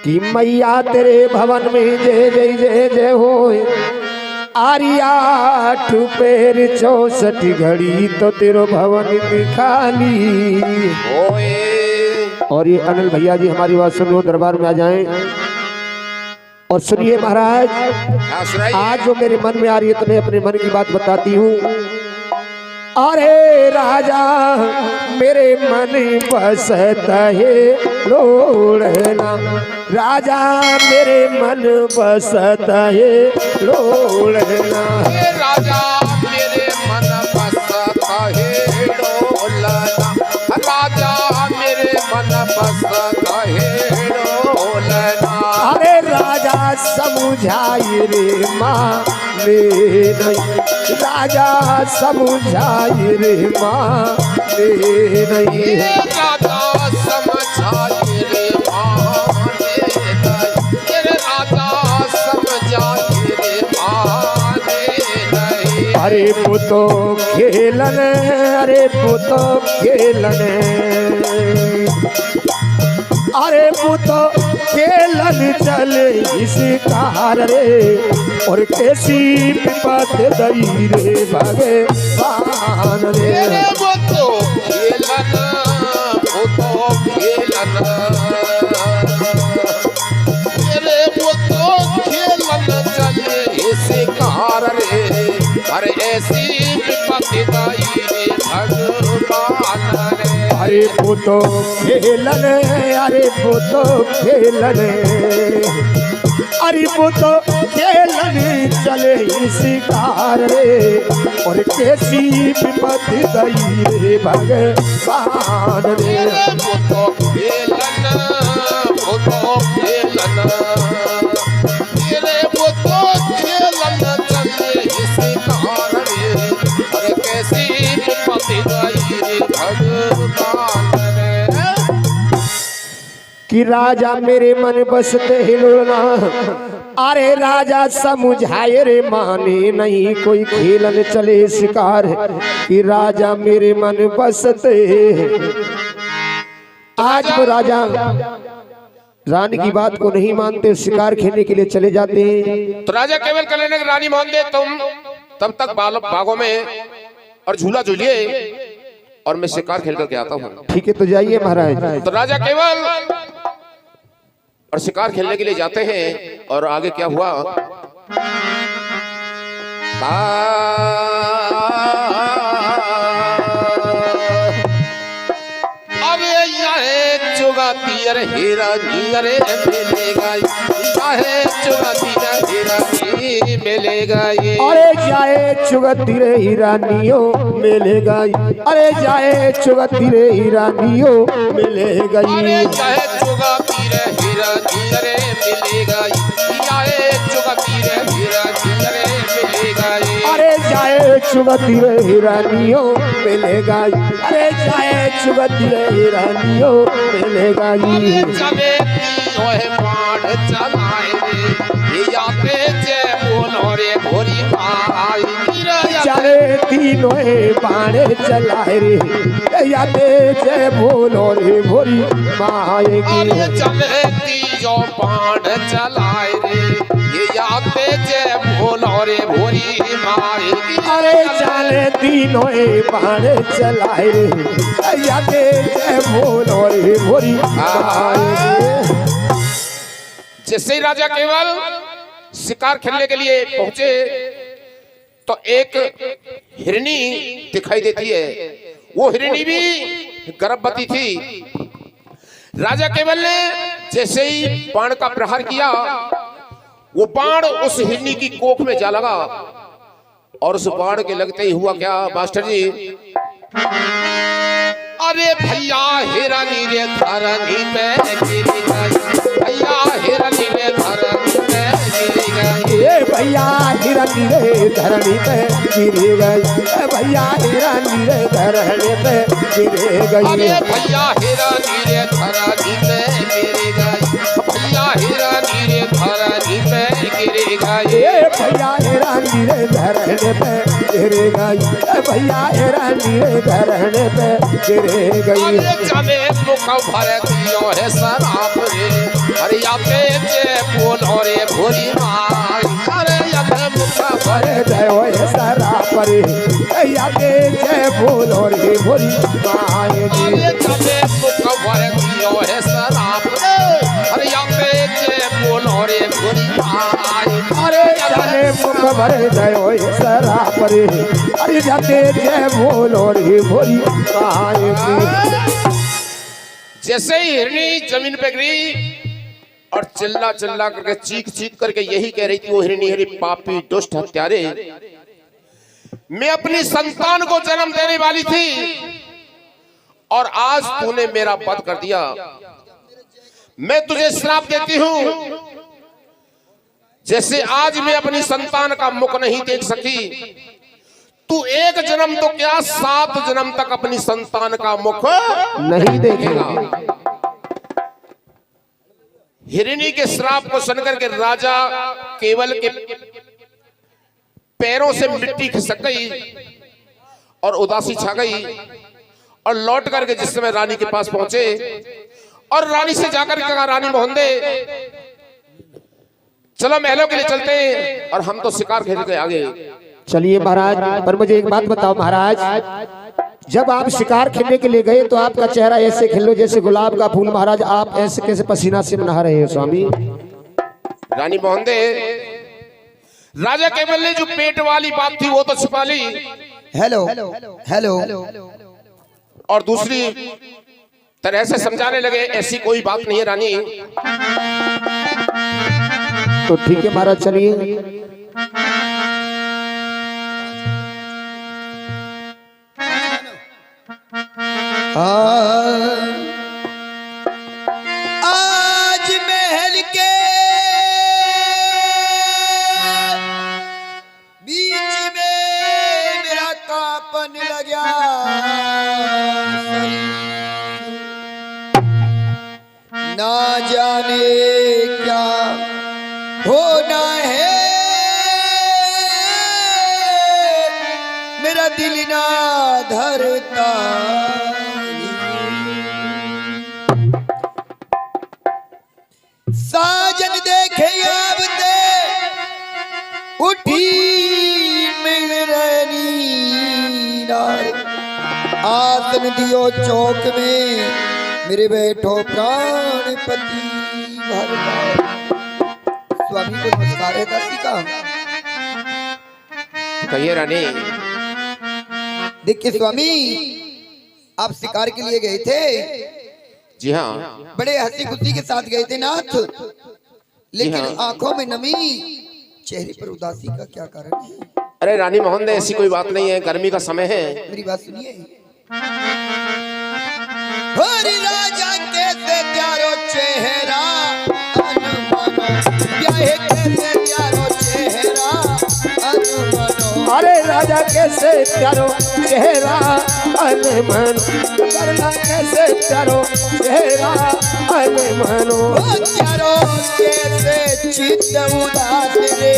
कि मैया तेरे भवन में जय जय जय जय होए। आरिया पैर 64 घड़ी तो तेरो भवन में खाली होए। और ये अनिल भैया जी हमारी बात सुन लो, दरबार में आ जाएं और सुनिए महाराज। आज जो मेरे मन में आ रही है तुम्हें अपने मन की बात बताती हूँ। अरे राजा मेरे मन बसता है लोढ़ना, राजा मेरे मन बसता है लोढ़ना, राजा मेरे मन बसता है लोढ़ना, राजा मेरे मन बसता है लोढ़ना। अरे राजा समझाई रे माँ ने नहीं, राजा समझाई रे माँ ने नहीं, राजा समझाई रे माँ ने नहीं, राजा समझाई रे माँ ने नहीं। अरे पुतो खेलन, अरे पुतो खेलन, अरे पुतो खेलन चले इस कार रे, और कैसी विपत दई रे भगवान रे। वो तो खेलन, वो तो खेलन, वो तो खेलन चले इस कार रे, अरे ऐसी विपत दई रे भगवान रे। अरे पुतो खेलन, अरे पुतो खेलन, अरे पुतो खेलन चले इस कार रे, और कैसी विपत दई रे भगवान रे। वो तो खेलन, वो तो खेलन, वो तो खेलन चले इस कार रे, अरे कैसी विपत दई रे भगवान रे। कि राजा मेरे मन बसते हिलोना, अरे राजा समझाए रे माने नहीं, कोई खेलन चले शिकार, कि राजा मेरे मन बसते। आज वो राजा रानी की बात को नहीं मानते, शिकार खेलने के लिए चले जाते हैं। तो राजा केवल कहने लगे रानी मान दे तुम तब तक बागों में और झूला झूलिए और मैं शिकार खेल करके आता हूँ। ठीक है तो जाइए महाराज। तो राजा केवल और शिकार खेलने के लिए जाते हैं। और आगे क्या हुआ? अरे याहे चुगाती अरे हीरा नी अरे मिलेगा, याहे चुगाती हीरा नी मिलेगा, अरे जाए चुगती रे हीरानियो मिलेगा, अरे जाए चुगती रे हीरानियो मिलेगा, अरे चाहे चुगाती रे हीरा नी अरे मिलेगा, याहे चुगाती रे हीरा नी अरे मिलेगा, अरे जाए चुगती रे हीरानियो मिलेगा, अरे जाए चुगती रे हीरानियो मिलेगा। चले ओहे बाढ़ चलाए रे, याते जे बोलो रे भोरी भाई, चले तीनों बाणे चलाए रे, याते जय बोलो रे भोरी माएगी। अरे चले तीनों बाण चलाए रे, ये याते जय बोलो रे भोरी माएगी। अरे चले तीनों बाणे चलाए रे, याते जय बोलो रे भोरी माएगी। जैसे ही राजा केवल शिकार खेलने के लिए पहुंचे तो एक हिरनी दिखाई देती है। वो हिरनी भी गर्भवती थी। राजा केवल ने जैसे ही बाण का प्रहार किया, वो बाण उस हिरनी की कोख में जा लगा। और उस बाण के लगते ही हुआ क्या मास्टर जी? अरे भैया हिरनी रे धरनी में गिरी गई, भैया हिरनी रे धरनी में गिरी गई, ए भैया हिरनी रे धरनी पे गिरी गई, भैया हिरनी रे धरनी पे गिरी गई। अरे भैया हिरनी रे धरनी में गिरी गई, भैया हिरनी रे धरनी में गिरी गई, ए भैया हिरनी रे धरनी पे गिर गई भैया हिरनी धरण पे गिर गई। जाने मुख भर दियो है शराब रे अरे याते जे बोलो रे भोली माई अरे याते मुख भर दियो है शराब रे याते जे बोलो रे भोली माई। जाने मुख भर दियो है शराब रे अरे याते जे बोलो रे भोली माई अरे जाने मुख भर दियो है शराब रे अरे याते जे बोलो रे भोली माई। जैसे ही हिरनी जमीन पे गिरी और चिल्ला चिल्ला करके चीख चीख करके यही कह रही थी वो हिरनी हरी पापी दुष्ट हत्यारे मैं अपनी संतान को जन्म देने वाली थी और आज तूने मेरा वध कर दिया। मैं तुझे श्राप देती हूं जैसे आज मैं अपनी संतान का मुख नहीं देख सकी तू एक जन्म तो क्या 7 जन्म तक अपनी संतान का मुख नहीं देखेगा। हिरनी के श्राप को सुनकर के राजा केवल के पैरों से मिट्टी खिसक गई और उदासी छा गई और लौट करके जिस समय रानी के पास पहुंचे और रानी से जाकर के कहा रानी मोहंदे चलो महलों के लिए चलते हैं और हम तो शिकार खेल के आगे। चलिए महाराज, पर मुझे एक बात बताओ महाराज, जब आप शिकार खेलने के लिए गए तो आपका चेहरा ऐसे खिलो जैसे गुलाब का फूल। महाराज आप ऐसे कैसे पसीना से नहा रहे हैं स्वामी? रानी मोहंदे राजा केवल ने जो पेट वाली बात थी वो तो छुपा ली। हेलो हेलो और दूसरी तरह से समझाने लगे ऐसी कोई बात नहीं है रानी। तो ठीक है महाराज चलिए। आज महल के बीच में मेरा कांपन लगा ना जाने क्या होना है मेरा दिल ना धरता। साजन देखे अब दे उठी मेरी आसन दियो चौक में मेरे बैठो प्राणपति स्वामी को नमस्कार है दासी का। कहिए रानी। देखिए स्वामी आप शिकार के लिए गए थे। जी हाँ बड़े हंसी खुशी के साथ गए थे नाथ, लेकिन आंखों में नमी चेहरे पर उदासी का क्या कारण है? अरे रानी मोहंदे ऐसी कोई बात नहीं है, गर्मी का समय है। मेरी बात सुनिए। हरि राजा कैसे प्यारो चेहरा अनुमनो ब्याहे कैसे प्यारो चेहरा अनुमनो। अरे राजा कैसे प्यारो चेहरा अनमन करना कैसे प्यारो चेहरा अनमनो। प्यारो कैसे चित्त उदास रे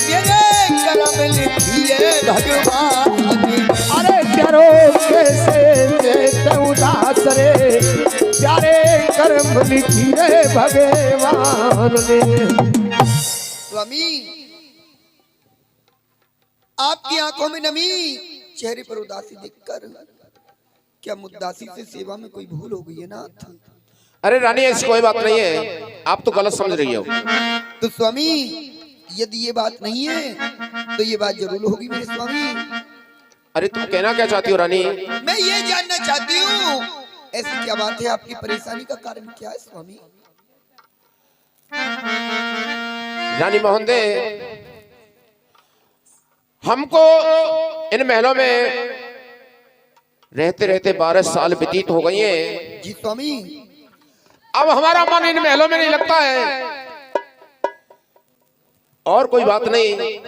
मेरे करम लिखिए भगवान। अरे प्यारो कैसे चित्त उदास रे प्यारे कर्म लिखिए भगवान ने। स्वामी आपकी आंखों में नमी चेहरे पर उदासी देखकर क्या मुद्दासी से सेवा में कोई भूल हो गई है नाथ? अरे रानी ऐसी कोई बात नहीं है, आप तो गलत समझ रही हो। तो स्वामी यदि ये बात नहीं है तो ये बात जरूर होगी मेरे स्वामी। अरे तुम कहना क्या चाहती हो रानी? मैं ये जानना चाहती हूँ ऐसी क्या बात है, आपकी परेशानी का कारण क्या है स्वामी? रानी मोहंदे हमको इन महलों में रहते रहते 12 साल व्यतीत हो गई हैं। जी स्वामी। अब हमारा मन इन महलों में नहीं लगता है, और कोई बात नहीं।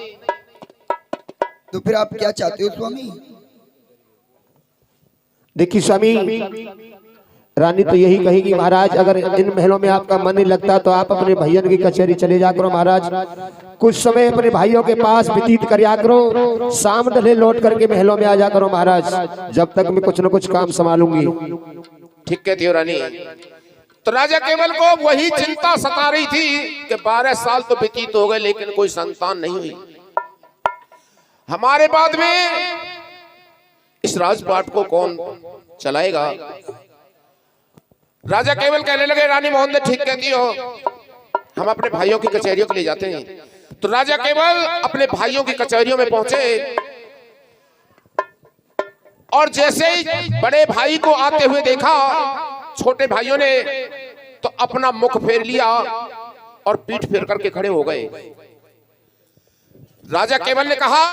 तो फिर आप क्या चाहते हो स्वामी? देखिए स्वामी, रानी तो यही कहेगी महाराज अगर इन महलों में आपका मन नहीं लगता तो आप अपने भैयन की कचहरी चले जा करो महाराज, कुछ समय अपने भाइयों के पास व्यतीत करिया करो, शाम ढले लौट करके महलों में आ जा करो महाराज, जब तक मैं कुछ न कुछ काम संभालूंगी। ठीक कहती हो रानी। तो राजा केवल को वही चिंता सता रही थी कि 12 साल तो व्यतीत हो गए लेकिन कोई संतान नहीं हुई। हमारे बाद में इस राजपाट को कौन चलाएगा? राजा केवल कहने लगे रानी मोहन ठीक कहती हो, हम अपने भाइयों की कचहरियों के लिए जाते हैं। तो राजा केवल अपने भाइयों की कचहरियों में पहुंचे और जैसे ही बड़े भाई को आते हुए देखा, छोटे भाइयों ने तो अपना मुख फेर लिया और पीठ फेर करके खड़े हो गए। राजा केवल ने कहा